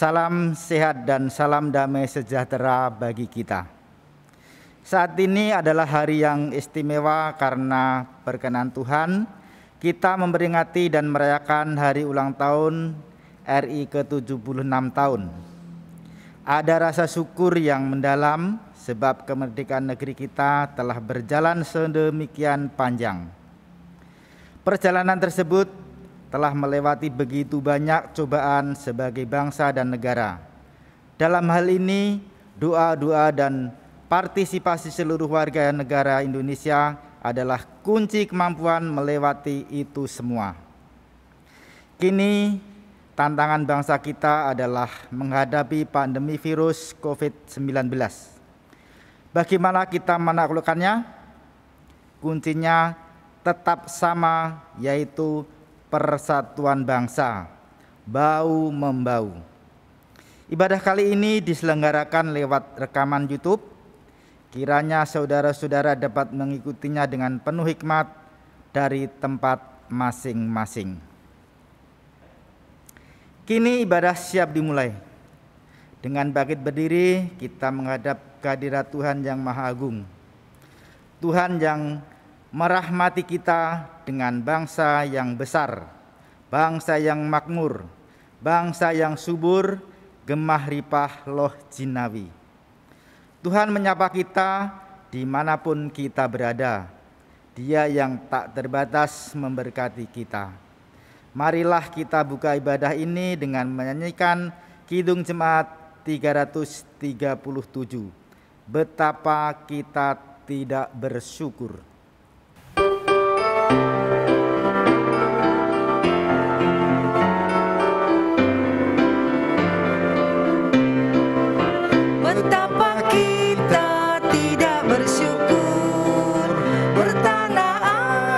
Salam sehat dan salam damai sejahtera bagi kita. Saat ini adalah hari yang istimewa karena berkenan Tuhan kita memperingati dan merayakan hari ulang tahun RI ke-76 tahun. Ada rasa syukur yang mendalam sebab kemerdekaan negeri kita telah berjalan sedemikian panjang. Perjalanan tersebut telah melewati begitu banyak cobaan sebagai bangsa dan negara. Dalam hal ini, doa-doa dan partisipasi seluruh warga negara Indonesia adalah kunci kemampuan melewati itu semua. Kini, tantangan bangsa kita adalah menghadapi pandemi virus COVID-19. Bagaimana kita menaklukkannya? Kuncinya tetap sama, yaitu persatuan bangsa, bau-membau. Ibadah kali ini diselenggarakan lewat rekaman YouTube. Kiranya saudara-saudara dapat mengikutinya dengan penuh hikmat dari tempat masing-masing. Kini ibadah siap dimulai. Dengan bangkit berdiri, kita menghadap kehadirat Tuhan yang Maha Agung. Tuhan yang merahmati kita dengan bangsa yang besar, bangsa yang makmur, bangsa yang subur, gemah ripah loh jinawi. Tuhan menyapa kita dimanapun kita berada. Dia yang tak terbatas memberkati kita. Marilah kita buka ibadah ini dengan menyanyikan Kidung Jemaat 337. Betapa kita tidak bersyukur. Betapa kita tidak bersyukur, bertanah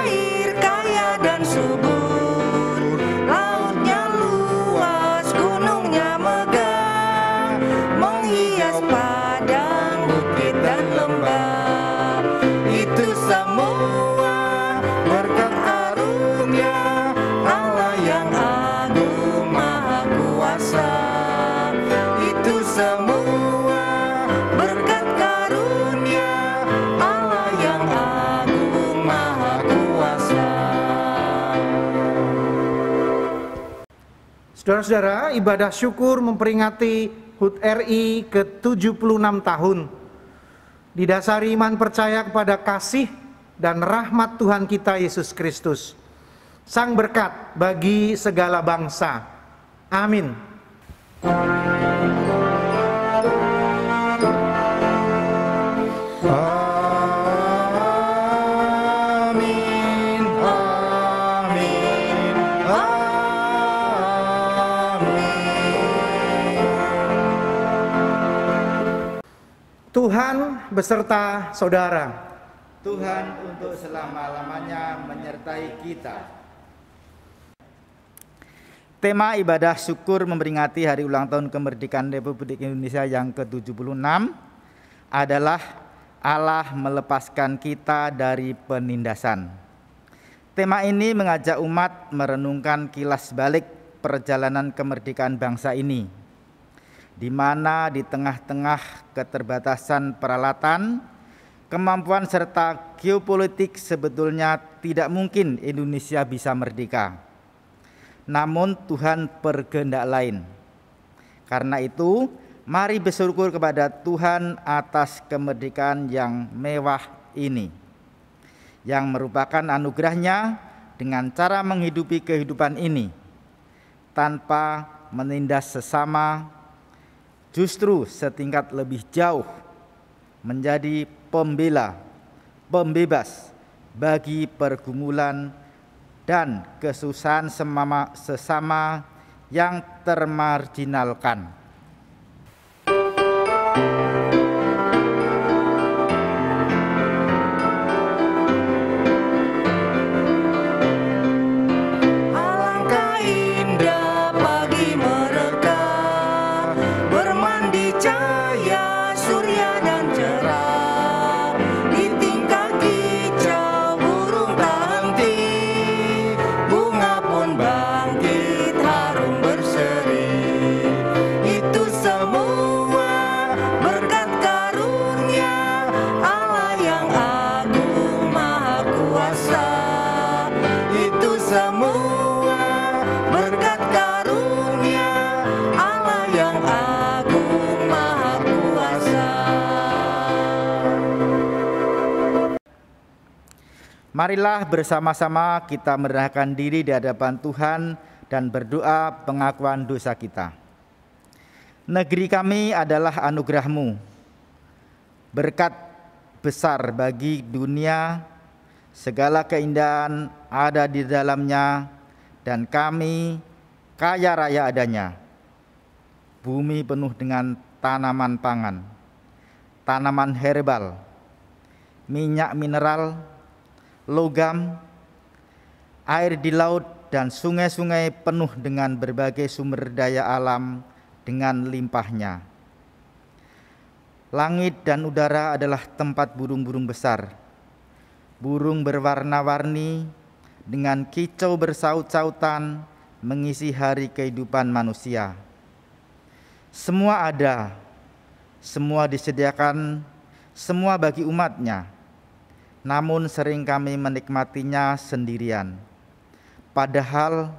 air kaya dan subur, lautnya luas, gunungnya megah, menghias padang, bukit dan lembah. Itu semua berkat karunia Allah yang agung maha kuasa. Itu semua berkat karunia Allah yang agung maha kuasa. Saudara-saudara, ibadah syukur memperingati HUT RI ke-76 tahun. Didasari iman percaya kepada kasih dan rahmat Tuhan kita Yesus Kristus, Sang berkat bagi segala bangsa. Amin. Amin, amin, amin. Tuhan beserta saudara. Tuhan untuk selama-lamanya menyertai kita. Tema ibadah syukur memperingati hari ulang tahun kemerdekaan Republik Indonesia yang ke-76 adalah Allah melepaskan kita dari penindasan. Tema ini mengajak umat merenungkan kilas balik perjalanan kemerdekaan bangsa ini, di mana di tengah-tengah keterbatasan peralatan, kemampuan serta geopolitik sebetulnya tidak mungkin Indonesia bisa merdeka. Namun Tuhan berkehendak lain. Karena itu, mari bersyukur kepada Tuhan atas kemerdekaan yang mewah ini, yang merupakan anugerahnya dengan cara menghidupi kehidupan ini tanpa menindas sesama, justru setingkat lebih jauh menjadi pembela, pembebas bagi pergumulan dan kesusahan sesama yang termarginalkan. Alangkah indah pagi mereka, bermandi cahaya surya dan cerah, di tingkah kicau burung tak henti, bunga pun bangkit harum berseri. Marilah bersama-sama kita merendahkan diri di hadapan Tuhan dan berdoa pengakuan dosa kita. Negeri kami adalah anugerah-Mu, berkat besar bagi dunia, segala keindahan ada di dalamnya, dan kami kaya raya adanya. Bumi penuh dengan tanaman pangan, tanaman herbal, minyak mineral, logam, air di laut, dan sungai-sungai penuh dengan berbagai sumber daya alam dengan limpahnya. Langit dan udara adalah tempat burung-burung besar. Burung berwarna-warni dengan kicau bersaut-sautan mengisi hari kehidupan manusia. Semua ada, semua disediakan, semua bagi umatnya. Namun sering kami menikmatinya sendirian. Padahal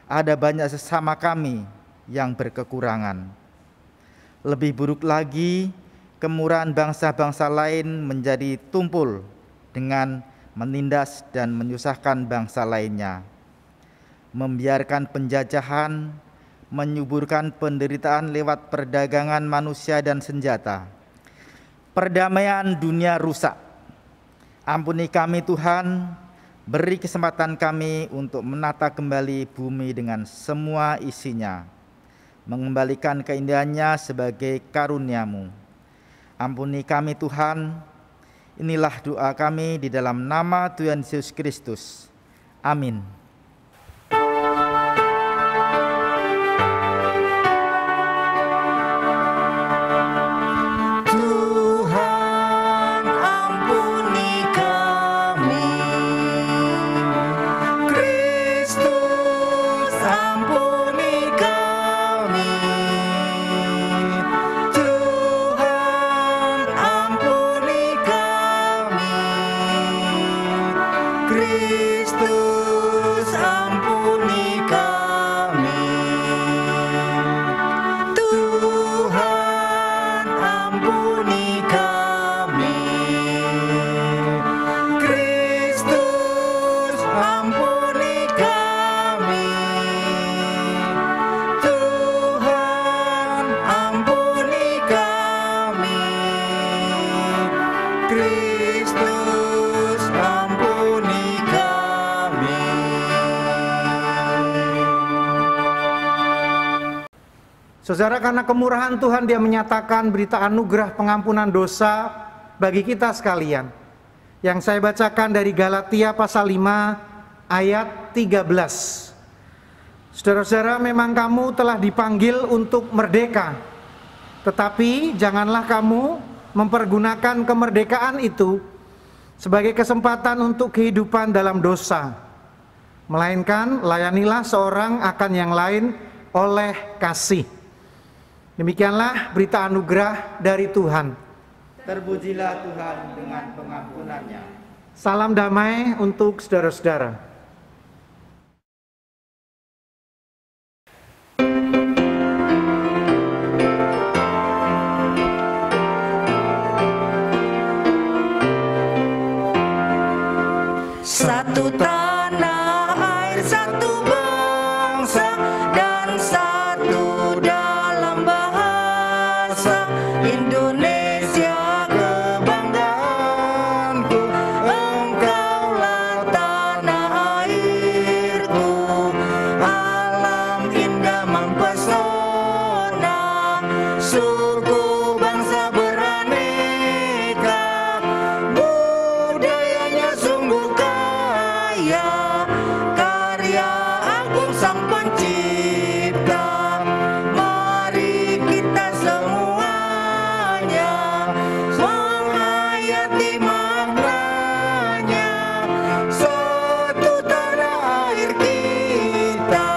ada banyak sesama kami yang berkekurangan. Lebih buruk lagi, kemurahan bangsa-bangsa lain menjadi tumpul dengan menindas dan menyusahkan bangsa lainnya, membiarkan penjajahan, menyuburkan penderitaan lewat perdagangan manusia dan senjata. Perdamaian dunia rusak. Ampuni kami Tuhan, beri kesempatan kami untuk menata kembali bumi dengan semua isinya, mengembalikan keindahannya sebagai karunia-Mu. Ampuni kami Tuhan, inilah doa kami di dalam nama Tuhan Yesus Kristus. Amin. Saudara, karena kemurahan Tuhan Dia menyatakan berita anugerah pengampunan dosa bagi kita sekalian. Yang saya bacakan dari Galatia pasal 5 ayat 13. Saudara-saudara, memang kamu telah dipanggil untuk merdeka, tetapi janganlah kamu mempergunakan kemerdekaan itu sebagai kesempatan untuk kehidupan dalam dosa, melainkan layanilah seorang akan yang lain oleh kasih. Demikianlah berita anugerah dari Tuhan. Terpujilah Tuhan dengan pengampunannya. Salam damai untuk saudara-saudara. Satu tanah air, satu bangsa, dan satu dalam bahasa. Indonesia kebanggaanku, engkaulah tanah airku. Alam indah mempesona, suku bangsa beraneka, budayanya sungguh kaya, karya agung Sang Pencipta. Mari kita semuanya menghayati maknanya. Satu tanah air kita,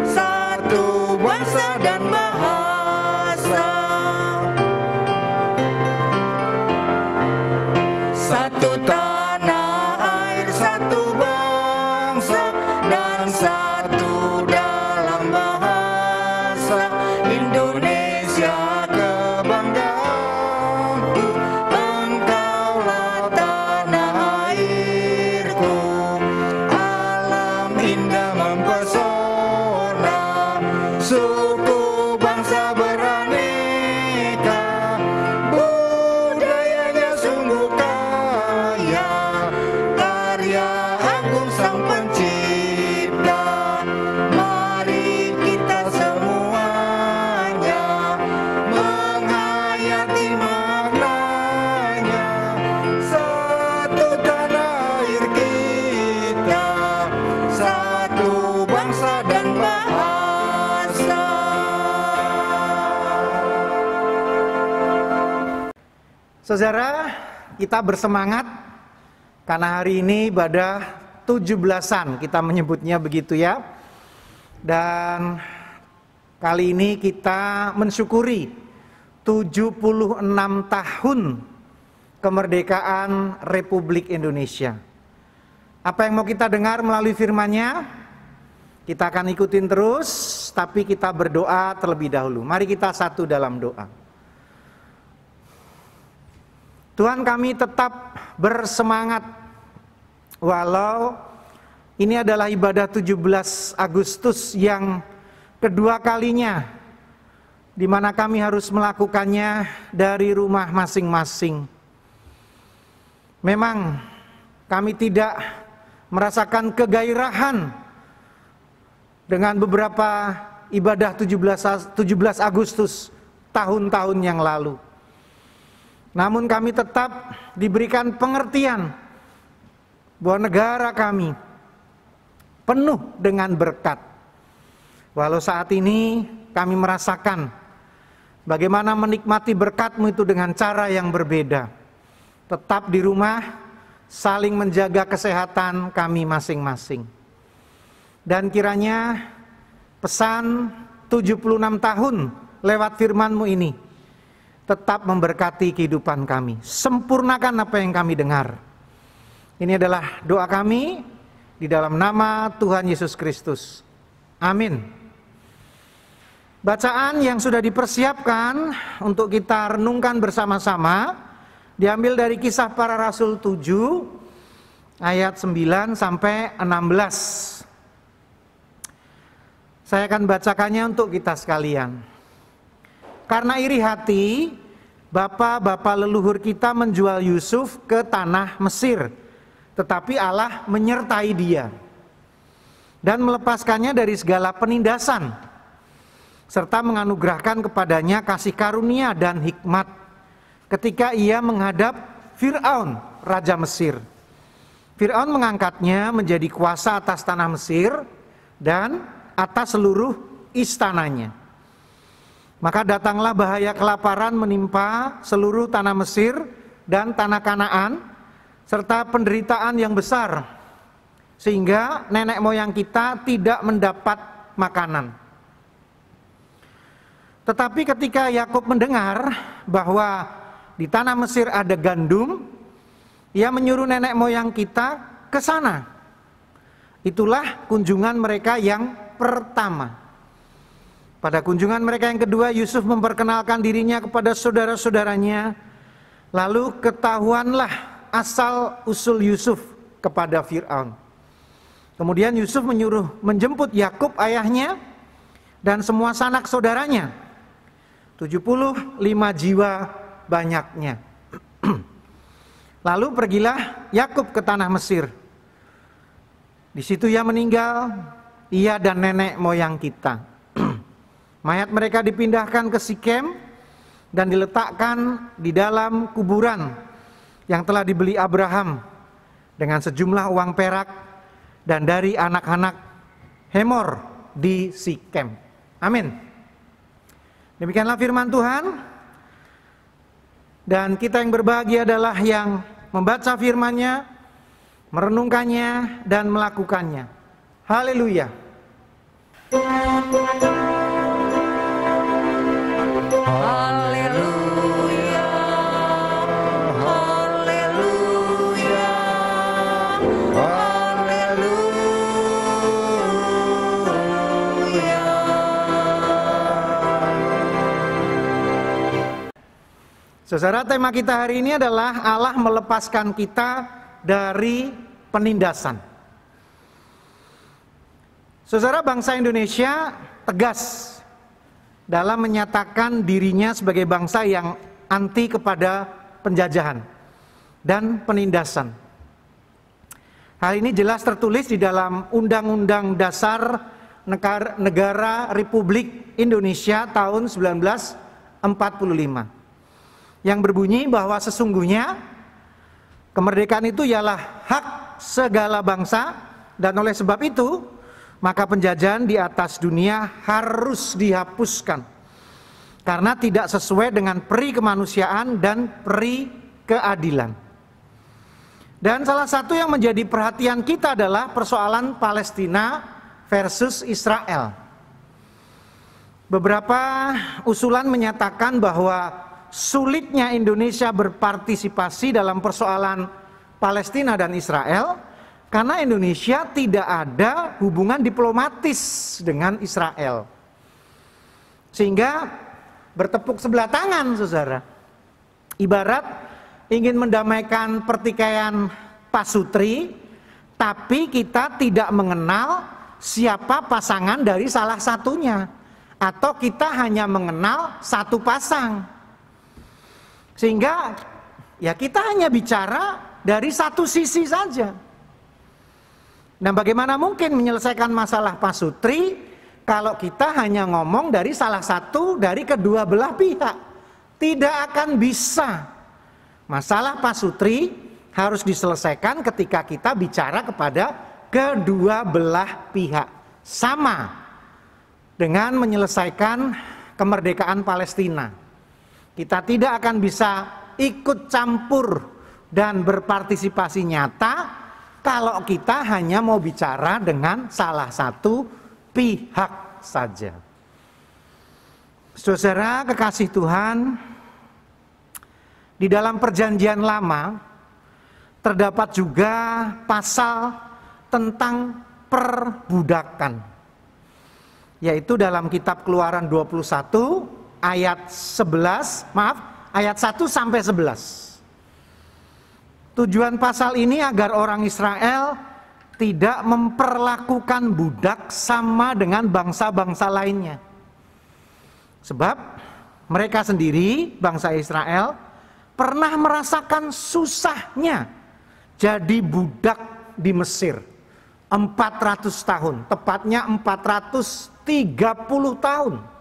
satu bangsa dan bahasa. Satu tanah air, satu bangsa, dan satu dalam Saudara, kita bersemangat karena hari ini ibadah 17-an, kita menyebutnya begitu ya. Dan kali ini kita mensyukuri 76 tahun kemerdekaan Republik Indonesia. Apa yang mau kita dengar melalui firman-Nya? Kita akan ikutin terus, tapi kita berdoa terlebih dahulu. Mari kita satu dalam doa. Tuhan, kami tetap bersemangat walau ini adalah ibadah 17 Agustus yang kedua kalinya di mana kami harus melakukannya dari rumah masing-masing. Memang kami tidak merasakan kegairahan dengan beberapa ibadah 17 Agustus tahun-tahun yang lalu. Namun kami tetap diberikan pengertian bahwa negara kami penuh dengan berkat. Walau saat ini kami merasakan bagaimana menikmati berkat-Mu itu dengan cara yang berbeda. Tetap di rumah, saling menjaga kesehatan kami masing-masing. Dan kiranya pesan 76 tahun lewat firman-Mu ini tetap memberkati kehidupan kami. Sempurnakan apa yang kami dengar. Ini adalah doa kami di dalam nama Tuhan Yesus Kristus. Amin. Bacaan yang sudah dipersiapkan untuk kita renungkan bersama-sama diambil dari Kisah Para Rasul 7 ayat 9 sampai 16. Saya akan bacakannya untuk kita sekalian. Karena iri hati, bapak-bapak leluhur kita menjual Yusuf ke tanah Mesir, tetapi Allah menyertai dia dan melepaskannya dari segala penindasan, serta menganugerahkan kepadanya kasih karunia dan hikmat ketika ia menghadap Fir'aun, Raja Mesir. Fir'aun mengangkatnya menjadi kuasa atas tanah Mesir dan atas seluruh istananya. Maka datanglah bahaya kelaparan menimpa seluruh tanah Mesir dan tanah Kanaan, serta penderitaan yang besar, sehingga nenek moyang kita tidak mendapat makanan. Tetapi ketika Yakub mendengar bahwa di tanah Mesir ada gandum, ia menyuruh nenek moyang kita ke sana. Itulah kunjungan mereka yang pertama. Pada kunjungan mereka yang kedua, Yusuf memperkenalkan dirinya kepada saudara-saudaranya. Lalu ketahuanlah asal usul Yusuf kepada Fir'aun. Kemudian Yusuf menyuruh menjemput Yakub ayahnya dan semua sanak saudaranya. 75 jiwa banyaknya. Lalu pergilah Yakub ke tanah Mesir. Di situ ia meninggal, ia dan nenek moyang kita. Mayat mereka dipindahkan ke Sikem dan diletakkan di dalam kuburan yang telah dibeli Abraham dengan sejumlah uang perak dan dari anak-anak Hemor di Sikem. Amin. Demikianlah firman Tuhan. Dan kita yang berbahagia adalah yang membaca firman-Nya, merenungkannya dan melakukannya. Haleluya. Haleluya, haleluya, haleluya. Saudara, tema kita hari ini adalah Allah melepaskan kita dari penindasan. Saudara, bangsa Indonesia tegas dalam menyatakan dirinya sebagai bangsa yang anti kepada penjajahan dan penindasan. Hal ini jelas tertulis di dalam Undang-Undang Dasar Negara Republik Indonesia tahun 1945 yang berbunyi bahwa sesungguhnya kemerdekaan itu ialah hak segala bangsa, dan oleh sebab itu maka penjajahan di atas dunia harus dihapuskan karena tidak sesuai dengan peri kemanusiaan dan peri keadilan. Dan salah satu yang menjadi perhatian kita adalah persoalan Palestina versus Israel. Beberapa usulan menyatakan bahwa sulitnya Indonesia berpartisipasi dalam persoalan Palestina dan Israel karena Indonesia tidak ada hubungan diplomatis dengan Israel. Sehingga bertepuk sebelah tangan, saudara. Ibarat ingin mendamaikan pertikaian pasutri, tapi kita tidak mengenal siapa pasangan dari salah satunya, atau kita hanya mengenal satu pasang. Sehingga ya kita hanya bicara dari satu sisi saja. Nah, bagaimana mungkin menyelesaikan masalah pasutri kalau kita hanya ngomong dari salah satu dari kedua belah pihak? Tidak akan bisa. Masalah pasutri harus diselesaikan ketika kita bicara kepada kedua belah pihak. Sama dengan menyelesaikan kemerdekaan Palestina. Kita tidak akan bisa ikut campur dan berpartisipasi nyata kalau kita hanya mau bicara dengan salah satu pihak saja. Saudara kekasih Tuhan, di dalam Perjanjian Lama terdapat juga pasal tentang perbudakan, yaitu dalam kitab Keluaran 21 ayat 1 sampai 11. Tujuan pasal ini agar orang Israel tidak memperlakukan budak sama dengan bangsa-bangsa lainnya. Sebab mereka sendiri, bangsa Israel, pernah merasakan susahnya jadi budak di Mesir 400 tahun, tepatnya 430 tahun.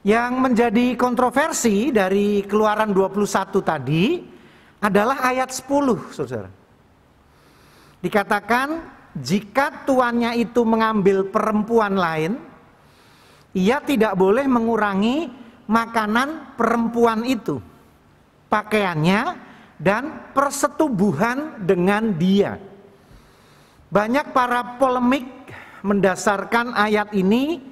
Yang menjadi kontroversi dari Keluaran 21 tadi adalah ayat 10, saudara. Dikatakan jika tuannya itu mengambil perempuan lain, ia tidak boleh mengurangi makanan perempuan itu, pakaiannya, dan persetubuhan dengan dia. Banyak para polemik mendasarkan ayat ini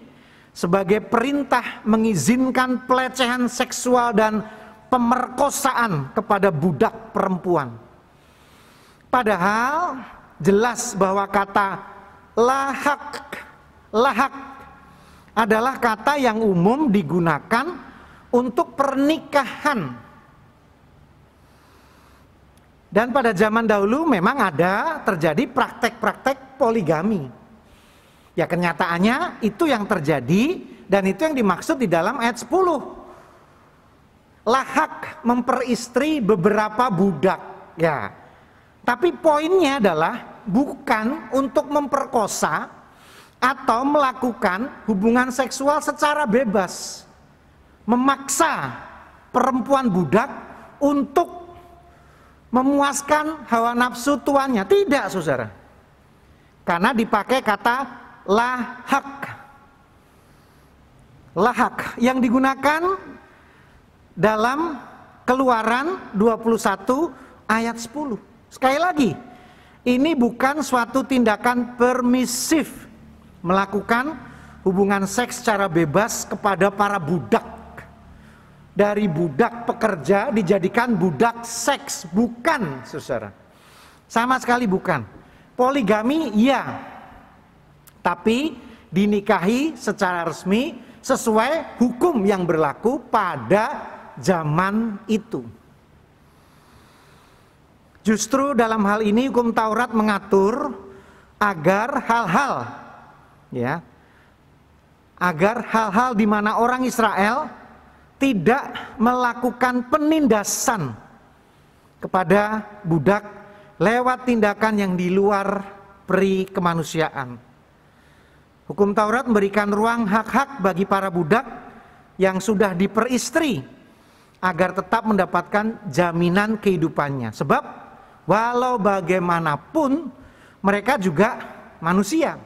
sebagai perintah mengizinkan pelecehan seksual dan pemerkosaan kepada budak perempuan. Padahal jelas bahwa kata lahak adalah kata yang umum digunakan untuk pernikahan. Dan pada zaman dahulu memang ada terjadi praktek-praktek poligami. Ya, kenyataannya itu yang terjadi dan itu yang dimaksud di dalam ayat 10. Lahak memperistri beberapa budak. Ya. Tapi poinnya adalah bukan untuk memperkosa atau melakukan hubungan seksual secara bebas, memaksa perempuan budak untuk memuaskan hawa nafsu tuannya. Tidak, saudara. Karena dipakai kata lahak. Lahak yang digunakan dalam Keluaran 21 ayat 10. Sekali lagi, ini bukan suatu tindakan permisif melakukan hubungan seks secara bebas kepada para budak. Dari budak pekerja dijadikan budak seks, bukan, saudara. Sama sekali bukan. Poligami iya, tapi dinikahi secara resmi sesuai hukum yang berlaku pada zaman itu. Justru dalam hal ini hukum Taurat mengatur agar hal-hal di mana orang Israel tidak melakukan penindasan kepada budak lewat tindakan yang di luar peri kemanusiaan. Hukum Taurat memberikan ruang hak-hak bagi para budak yang sudah diperistri agar tetap mendapatkan jaminan kehidupannya. Sebab walau bagaimanapun mereka juga manusia,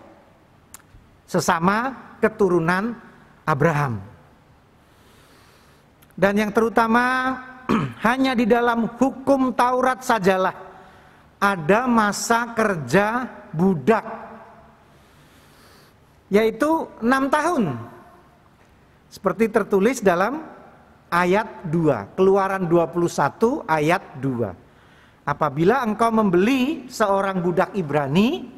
sesama keturunan Abraham. Dan yang terutama hanya di dalam hukum Taurat sajalah ada masa kerja budak, yaitu 6 tahun. Seperti tertulis dalam ayat 2, Keluaran 21 ayat 2. Apabila engkau membeli seorang budak Ibrani,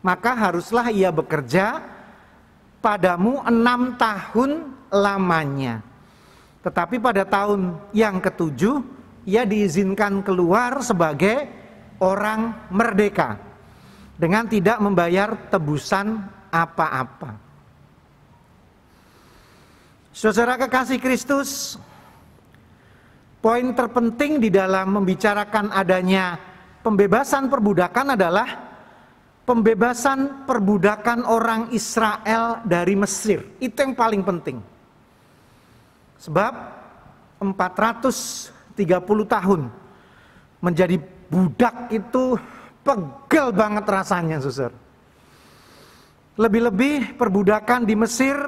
maka haruslah ia bekerja padamu 6 tahun lamanya. Tetapi pada tahun yang ke-7, ia diizinkan keluar sebagai orang merdeka dengan tidak membayar tebusan apa-apa. Saudara kekasih Kristus, poin terpenting di dalam membicarakan adanya pembebasan perbudakan adalah pembebasan perbudakan orang Israel dari Mesir. Itu yang paling penting. Sebab 430 tahun menjadi budak itu pegel banget rasanya, saudara. Lebih-lebih perbudakan di Mesir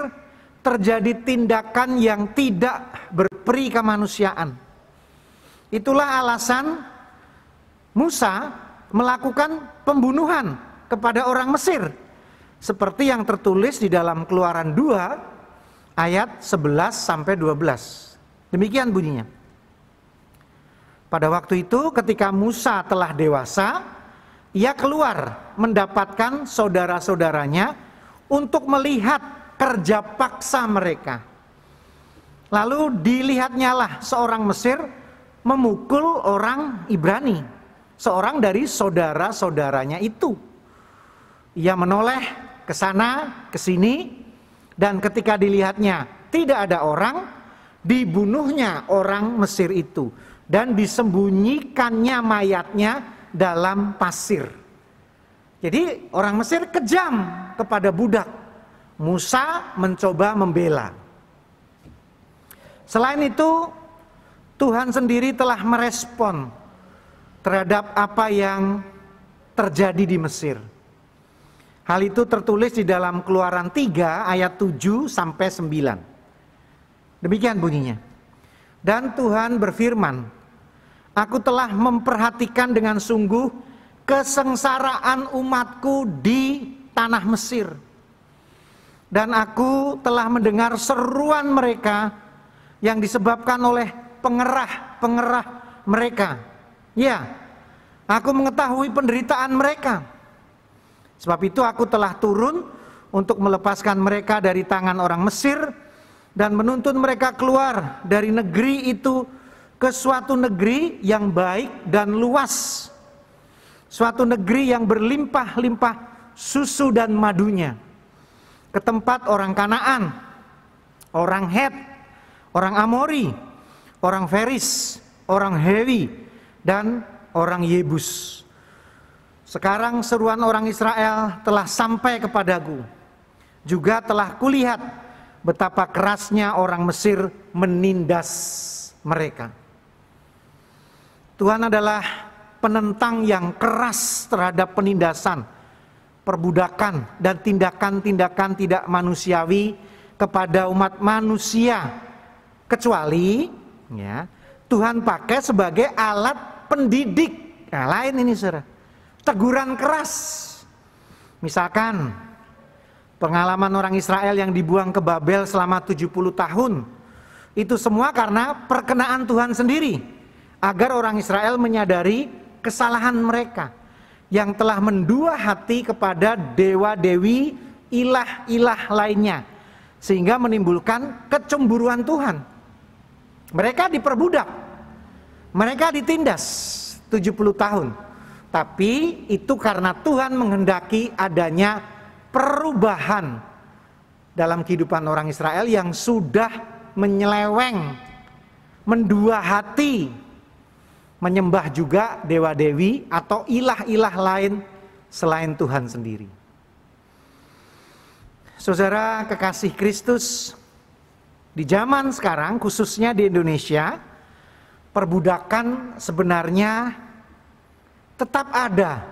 terjadi tindakan yang tidak berperi kemanusiaan. Itulah alasan Musa melakukan pembunuhan kepada orang Mesir, seperti yang tertulis di dalam Keluaran 2 ayat 11-12. Demikian bunyinya. Pada waktu itu ketika Musa telah dewasa, ia keluar mendapatkan saudara-saudaranya untuk melihat kerja paksa mereka. Lalu dilihatnyalah seorang Mesir memukul orang Ibrani, seorang dari saudara-saudaranya itu. Ia menoleh ke sana, ke sini, dan ketika dilihatnya tidak ada orang, dibunuhnya orang Mesir itu dan disembunyikannya mayatnya dalam pasir. Jadi orang Mesir kejam kepada budak. Musa mencoba membela. Selain itu, Tuhan sendiri telah merespon terhadap apa yang terjadi di Mesir. Hal itu tertulis di dalam Keluaran 3 ayat 7-9. Demikian bunyinya. Dan Tuhan berfirman, aku telah memperhatikan dengan sungguh kesengsaraan umatku di tanah Mesir. Dan aku telah mendengar seruan mereka yang disebabkan oleh pengerah-pengerah mereka. Ya, aku mengetahui penderitaan mereka. Sebab itu aku telah turun untuk melepaskan mereka dari tangan orang Mesir dan menuntun mereka keluar dari negeri itu ke suatu negeri yang baik dan luas. Suatu negeri yang berlimpah-limpah susu dan madunya. Ke tempat orang Kanaan, orang Het, orang Amori, orang Feris, orang Hewi, dan orang Yebus. Sekarang seruan orang Israel telah sampai kepadaku. Juga telah kulihat betapa kerasnya orang Mesir menindas mereka. Tuhan adalah penentang yang keras terhadap penindasan, perbudakan, dan tindakan-tindakan tidak manusiawi kepada umat manusia. Kecuali ya, Tuhan pakai sebagai alat pendidik. Nah, lain ini saudara. Teguran keras. Misalkan pengalaman orang Israel yang dibuang ke Babel selama 70 tahun. Itu semua karena perkenaan Tuhan sendiri. Agar orang Israel menyadari kesalahan mereka. Yang telah mendua hati kepada dewa-dewi, ilah-ilah lainnya. Sehingga menimbulkan kecemburuan Tuhan. Mereka diperbudak. Mereka ditindas 70 tahun. Tapi itu karena Tuhan menghendaki adanya perubahan dalam kehidupan orang Israel yang sudah menyeleweng, mendua hati, menyembah juga dewa-dewi atau ilah-ilah lain selain Tuhan sendiri. Saudara kekasih Kristus, di zaman sekarang khususnya di Indonesia, perbudakan sebenarnya tetap ada,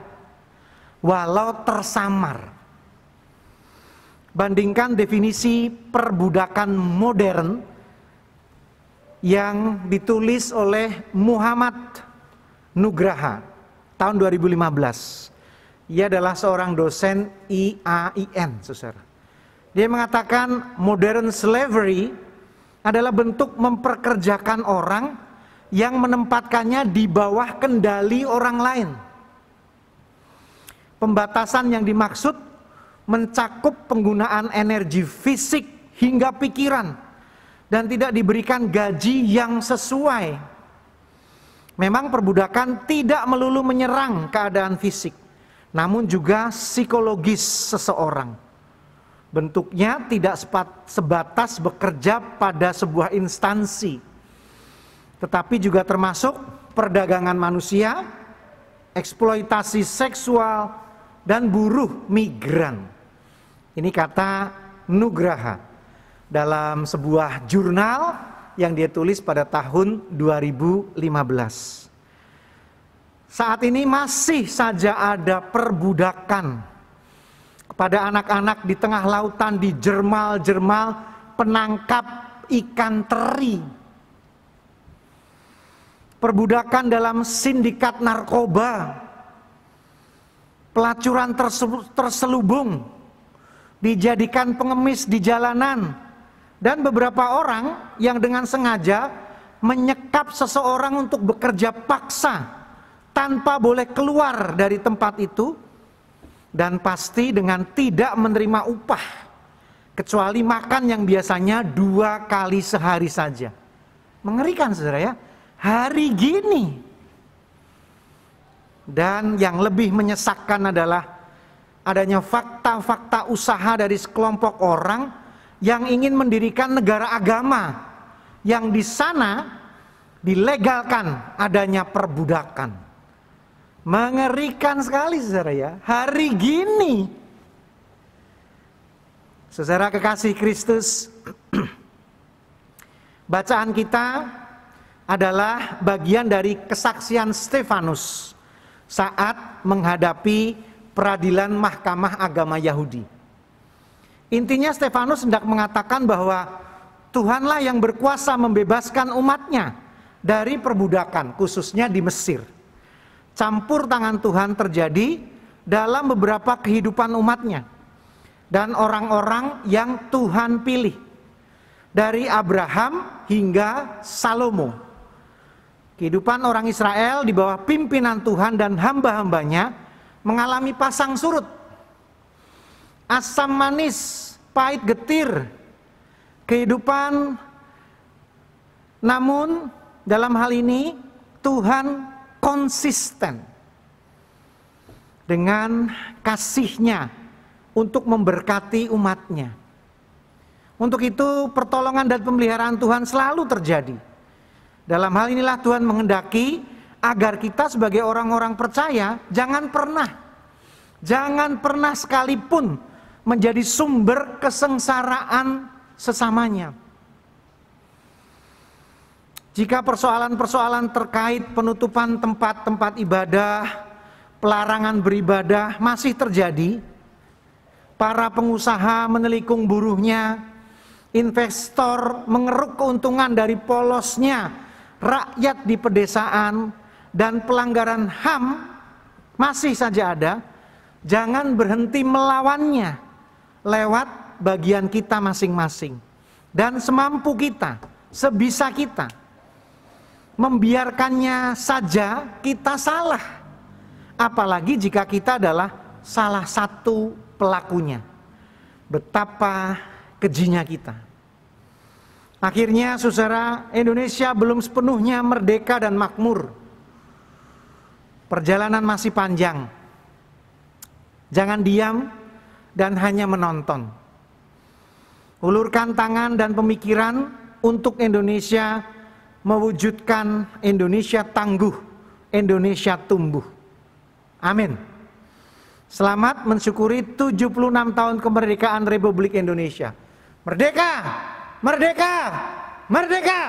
walau tersamar. Bandingkan definisi perbudakan modern yang ditulis oleh Muhammad Nugraha tahun 2015. Ia adalah seorang dosen IAIN, saudara. Dia mengatakan modern slavery adalah bentuk memperkerjakan orang yang menempatkannya di bawah kendali orang lain. Pembatasan yang dimaksud mencakup penggunaan energi fisik hingga pikiran dan tidak diberikan gaji yang sesuai. Memang perbudakan tidak melulu menyerang keadaan fisik, namun juga psikologis seseorang. Bentuknya tidak sebatas bekerja pada sebuah instansi, tetapi juga termasuk perdagangan manusia, eksploitasi seksual, dan buruh migran. Ini kata Nugraha dalam sebuah jurnal yang dia tulis pada tahun 2015. Saat ini masih saja ada perbudakan kepada anak-anak di tengah lautan, di jermal-jermal penangkap ikan teri. Perbudakan dalam sindikat narkoba, pelacuran terselubung, dijadikan pengemis di jalanan, dan beberapa orang yang dengan sengaja menyekap seseorang untuk bekerja paksa tanpa boleh keluar dari tempat itu, dan pasti dengan tidak menerima upah kecuali makan yang biasanya 2 kali sehari saja. Mengerikan, saudara ya, hari gini. Dan yang lebih menyesakkan adalah adanya fakta-fakta usaha dari sekelompok orang yang ingin mendirikan negara agama yang di sana dilegalkan adanya perbudakan. Mengerikan sekali, saudara ya, hari gini. Saudara kekasih Kristus, bacaan kita adalah bagian dari kesaksian Stefanus saat menghadapi peradilan Mahkamah Agama Yahudi. Intinya Stefanus hendak mengatakan bahwa Tuhanlah yang berkuasa membebaskan umatnya dari perbudakan, khususnya di Mesir. Campur tangan Tuhan terjadi dalam beberapa kehidupan umatnya dan orang-orang yang Tuhan pilih, dari Abraham hingga Salomo. Kehidupan orang Israel di bawah pimpinan Tuhan dan hamba-hambanya mengalami pasang surut, asam manis, pahit getir kehidupan. Namun dalam hal ini Tuhan konsisten dengan kasih-Nya untuk memberkati umatnya. Untuk itu pertolongan dan pemeliharaan Tuhan selalu terjadi. Dalam hal inilah Tuhan menghendaki agar kita sebagai orang-orang percaya jangan pernah sekalipun menjadi sumber kesengsaraan sesamanya. Jika persoalan-persoalan terkait penutupan tempat-tempat ibadah, pelarangan beribadah masih terjadi, para pengusaha menelikung buruhnya, investor mengeruk keuntungan dari polosnya rakyat di pedesaan, dan pelanggaran HAM masih saja ada, jangan berhenti melawannya lewat bagian kita masing-masing. Dan semampu kita, sebisa kita, membiarkannya saja kita salah. Apalagi jika kita adalah salah satu pelakunya. Betapa kejinya kita. Akhirnya saudara, Indonesia belum sepenuhnya merdeka dan makmur. Perjalanan masih panjang. Jangan diam dan hanya menonton. Ulurkan tangan dan pemikiran untuk Indonesia mewujudkan Indonesia tangguh, Indonesia tumbuh. Amin. Selamat mensyukuri 76 tahun kemerdekaan Republik Indonesia. Merdeka! Merdeka! Merdeka!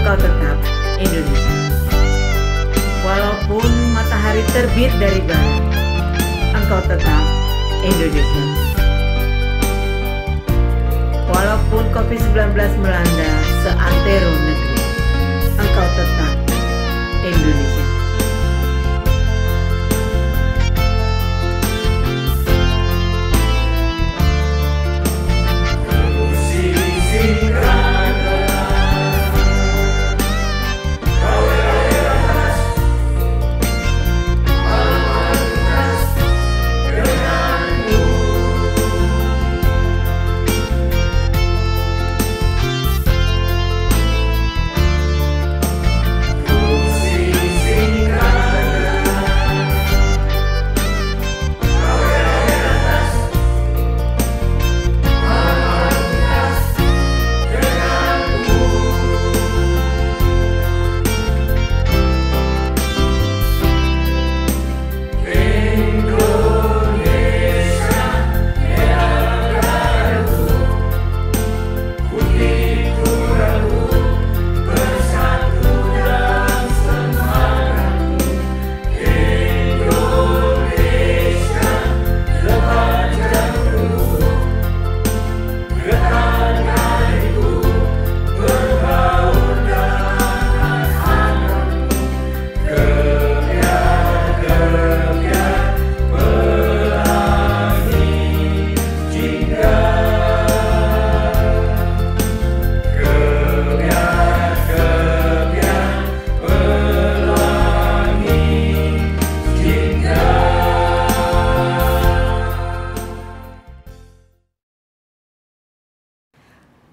engkau tetap Indonesia. Walaupun matahari terbit dari barat, engkau tetap Indonesia. Walaupun COVID-19 melanda seantero negeri, engkau tetap Indonesia.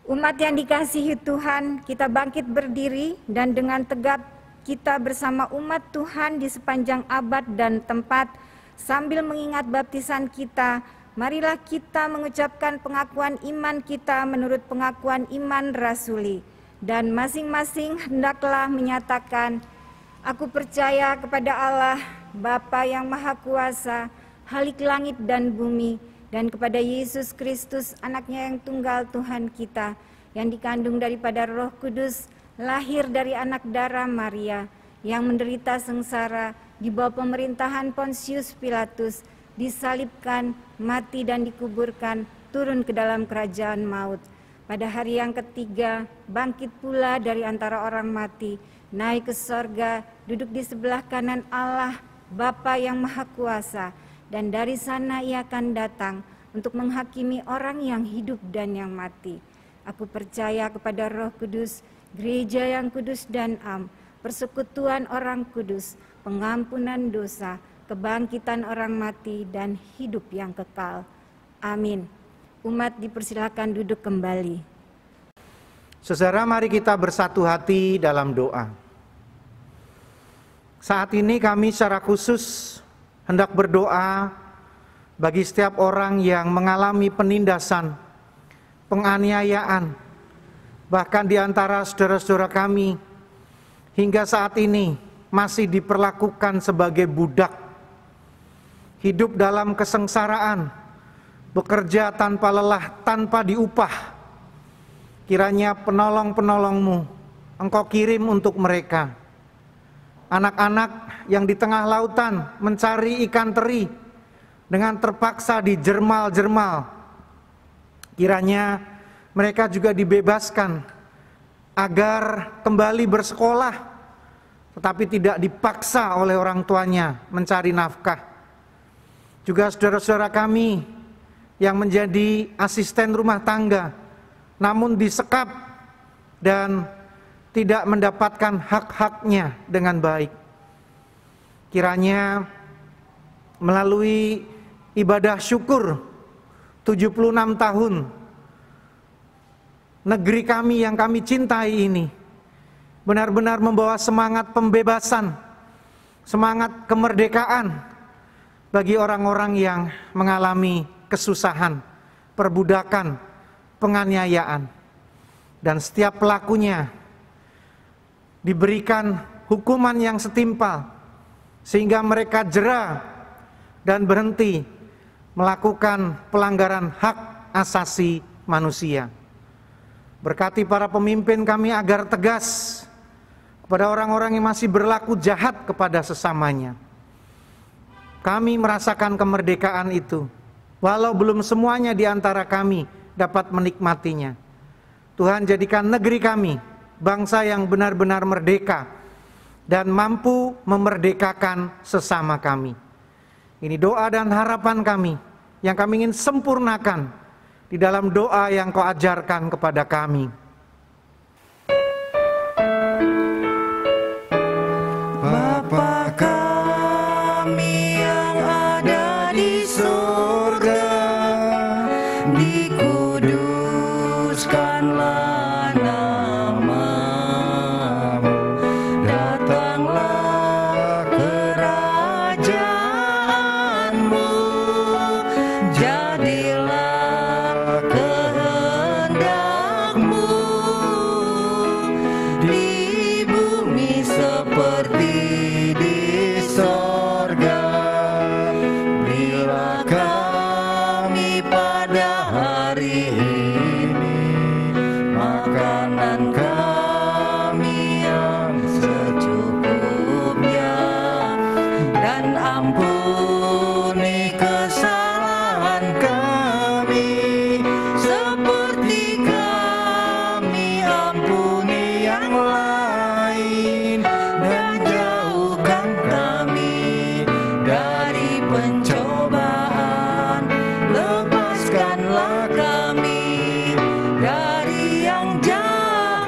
Umat yang dikasihi Tuhan, kita bangkit berdiri dan dengan tegap kita bersama umat Tuhan di sepanjang abad dan tempat sambil mengingat baptisan kita, marilah kita mengucapkan pengakuan iman kita menurut pengakuan iman rasuli. Dan masing-masing hendaklah menyatakan, aku percaya kepada Allah, Bapa yang Maha Kuasa, Khalik langit dan bumi, dan kepada Yesus Kristus, anaknya yang tunggal Tuhan kita, yang dikandung daripada Roh Kudus, lahir dari anak darah Maria, yang menderita sengsara di bawah pemerintahan Pontius Pilatus, disalibkan, mati dan dikuburkan, turun ke dalam kerajaan maut. Pada hari yang ketiga, bangkit pula dari antara orang mati, naik ke sorga, duduk di sebelah kanan Allah, Bapa yang Maha Kuasa, dan dari sana ia akan datang untuk menghakimi orang yang hidup dan yang mati. Aku percaya kepada Roh Kudus, gereja yang kudus dan am, persekutuan orang kudus, pengampunan dosa, kebangkitan orang mati, dan hidup yang kekal. Amin. Umat dipersilakan duduk kembali. Saudara, mari kita bersatu hati dalam doa. Saat ini kami secara khusus hendak berdoa bagi setiap orang yang mengalami penindasan, penganiayaan, bahkan di antara saudara-saudara kami hingga saat ini masih diperlakukan sebagai budak, hidup dalam kesengsaraan, bekerja tanpa lelah, tanpa diupah. Kiranya penolong-penolongmu Engkau kirim untuk mereka. Anak-anak yang di tengah lautan mencari ikan teri dengan terpaksa dijermal-jermal, kiranya mereka juga dibebaskan agar kembali bersekolah, tetapi tidak dipaksa oleh orang tuanya mencari nafkah. Juga saudara-saudara kami yang menjadi asisten rumah tangga, namun disekap dan tidak mendapatkan hak-haknya dengan baik. Kiranya melalui ibadah syukur 76 tahun negeri kami yang kami cintai ini benar-benar membawa semangat pembebasan, semangat kemerdekaan bagi orang-orang yang mengalami kesusahan, perbudakan, penganiayaan, dan setiap pelakunya diberikan hukuman yang setimpal sehingga mereka jera dan berhenti melakukan pelanggaran hak asasi manusia. Berkati para pemimpin kami agar tegas kepada orang-orang yang masih berlaku jahat kepada sesamanya. Kami merasakan kemerdekaan itu, walau belum semuanya di antara kami dapat menikmatinya. Tuhan, jadikan negeri kami bangsa yang benar-benar merdeka dan mampu memerdekakan sesama kami. Ini doa dan harapan kami yang kami ingin sempurnakan di dalam doa yang Kau ajarkan kepada kami. Bapa kami yang ada di surga, dikuduskanlah nama-Mu, datanglah kerajaan-Mu, jadilah kehendak-Mu di bumi seperti di sorga. Berilah kami pada hari ini makanan kami yang secukupnya, dan ampuni kesalahan kami seperti kami ampuni yang lain, dan jauhkan kami dari pencobaan, lepaskanlah kami dari yang jahat,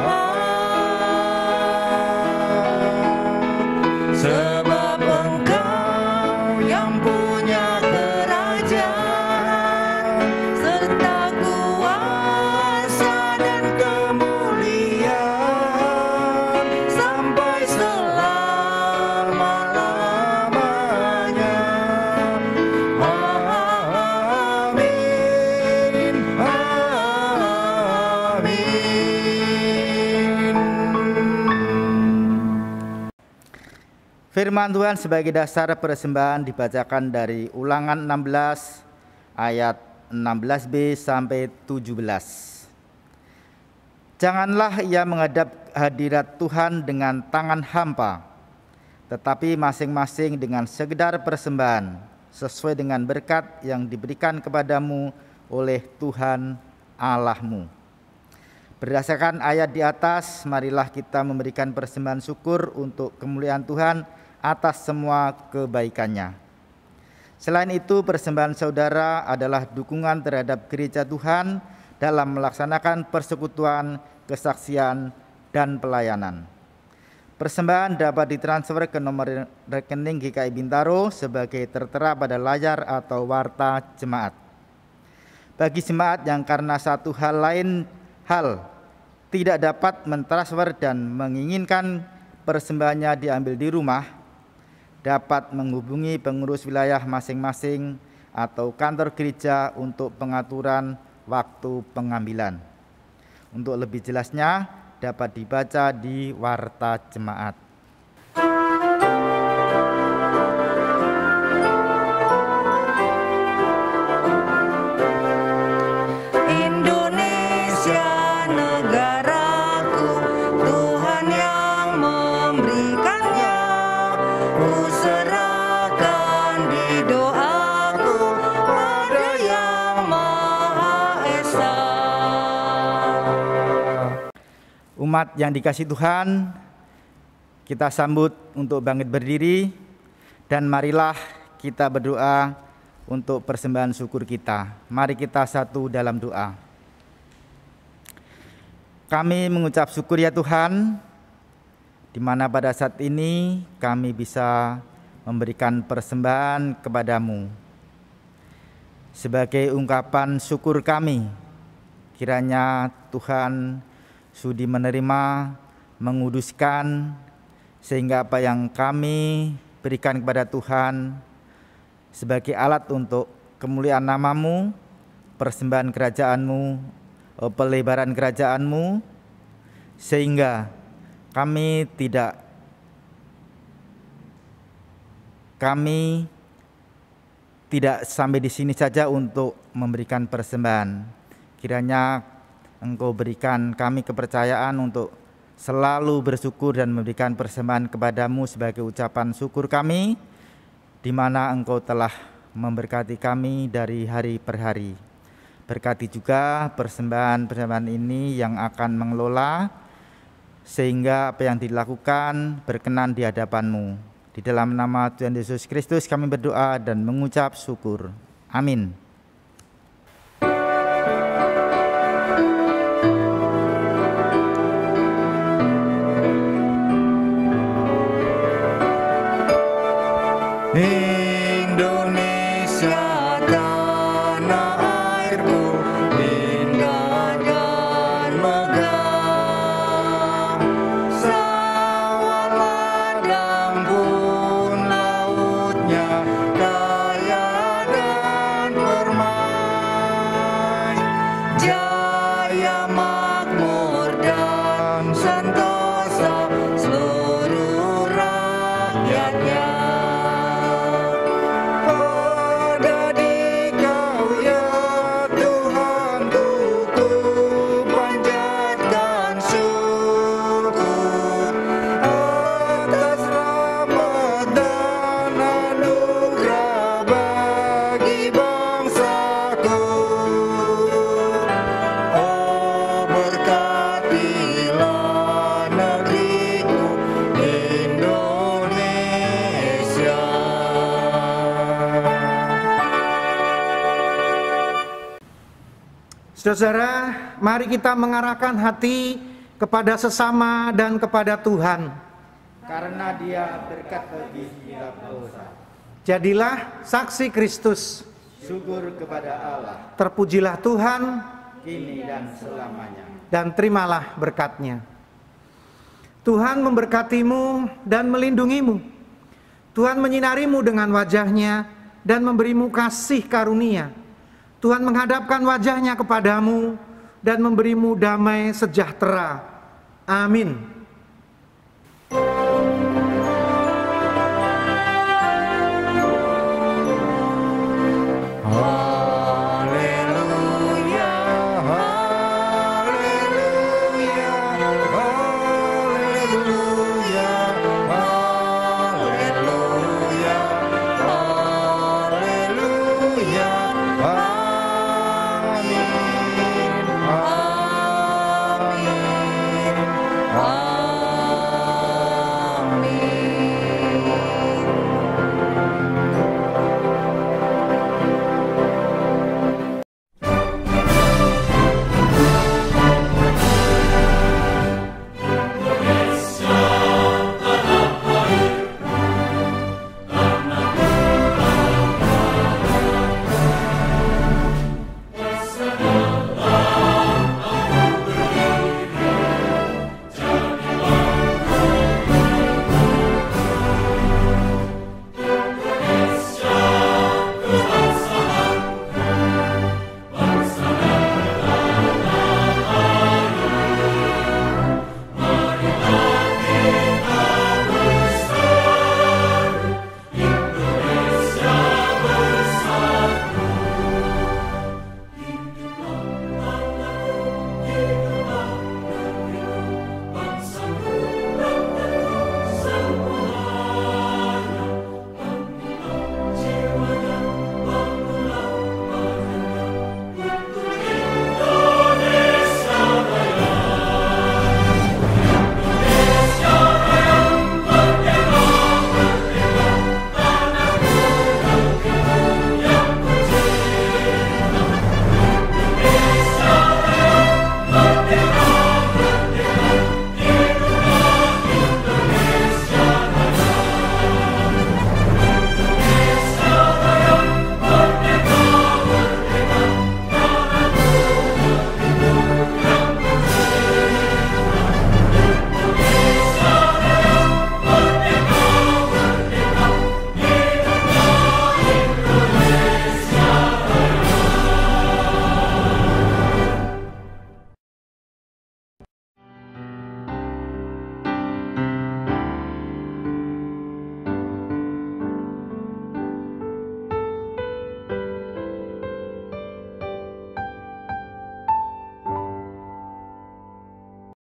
sebab Engkau yang punya kerajaan serta kuasa dan kemuliaan sampai selama-lamanya. Amin, amin. Firman Tuhan sebagai dasar persembahan dibacakan dari Ulangan 16 ayat 16b sampai 17. Janganlah ia menghadap hadirat Tuhan dengan tangan hampa, tetapi masing-masing dengan sekedar persembahan sesuai dengan berkat yang diberikan kepadamu oleh Tuhan Allahmu. Berdasarkan ayat di atas, marilah kita memberikan persembahan syukur untuk kemuliaan Tuhan atas semua kebaikannya. Selain itu, persembahan saudara adalah dukungan terhadap gereja Tuhan dalam melaksanakan persekutuan, kesaksian, dan pelayanan. Persembahan dapat ditransfer ke nomor rekening GKI Bintaro sebagai tertera pada layar atau warta jemaat. Bagi jemaat yang karena satu hal tidak dapat mentransfer dan menginginkan persembahannya diambil di rumah, dapat menghubungi pengurus wilayah masing-masing atau kantor gereja untuk pengaturan waktu pengambilan. Untuk lebih jelasnya dapat dibaca di warta jemaat. Indonesia negaraku, Tuhan yang memberikannya, ku serahkan di doaku pada Yang Maha Esa. Umat yang dikasihi Tuhan, kita sambut untuk bangkit berdiri, dan marilah kita berdoa untuk persembahan syukur kita. Mari kita satu dalam doa. Kami mengucap syukur ya Tuhan, di mana pada saat ini kami bisa memberikan persembahan kepadamu. Sebagai ungkapan syukur kami, kiranya Tuhan sudi menerima, menguduskan, sehingga apa yang kami berikan kepada Tuhan sebagai alat untuk kemuliaan nama-Mu, persembahan kerajaan-Mu, pelebaran kerajaan-Mu, sehingga kami tidak sampai di sini saja untuk memberikan persembahan. Kiranya Engkau berikan kami kepercayaan untuk selalu bersyukur dan memberikan persembahan kepadamu sebagai ucapan syukur kami, di mana Engkau telah memberkati kami dari hari per hari. Berkati juga persembahan-persembahan ini yang akan mengelola, sehingga apa yang dilakukan berkenan di hadapan-Mu. Di dalam nama Tuhan Yesus Kristus kami berdoa dan mengucap syukur. Amin. Indonesia tanah airku, indah dan megah. Sawah ladang pun lautnya kaya dan permai. Jaya makmur dan sentosa seluruh rakyatnya. Saudara, mari kita mengarahkan hati kepada sesama dan kepada Tuhan. Karena Dia berkat bagi setiap dosa. Jadilah saksi Kristus. Syukur kepada Allah, Terpujilah Tuhan kini dan selamanya. dan terimalah berkat-Nya. Tuhan memberkatimu dan melindungimu. Tuhan menyinarimu dengan wajah-Nya dan memberimu kasih karunia. Tuhan menghadapkan wajah-Nya kepadamu dan memberimu damai sejahtera. Amin. Haleluya, haleluya, haleluya.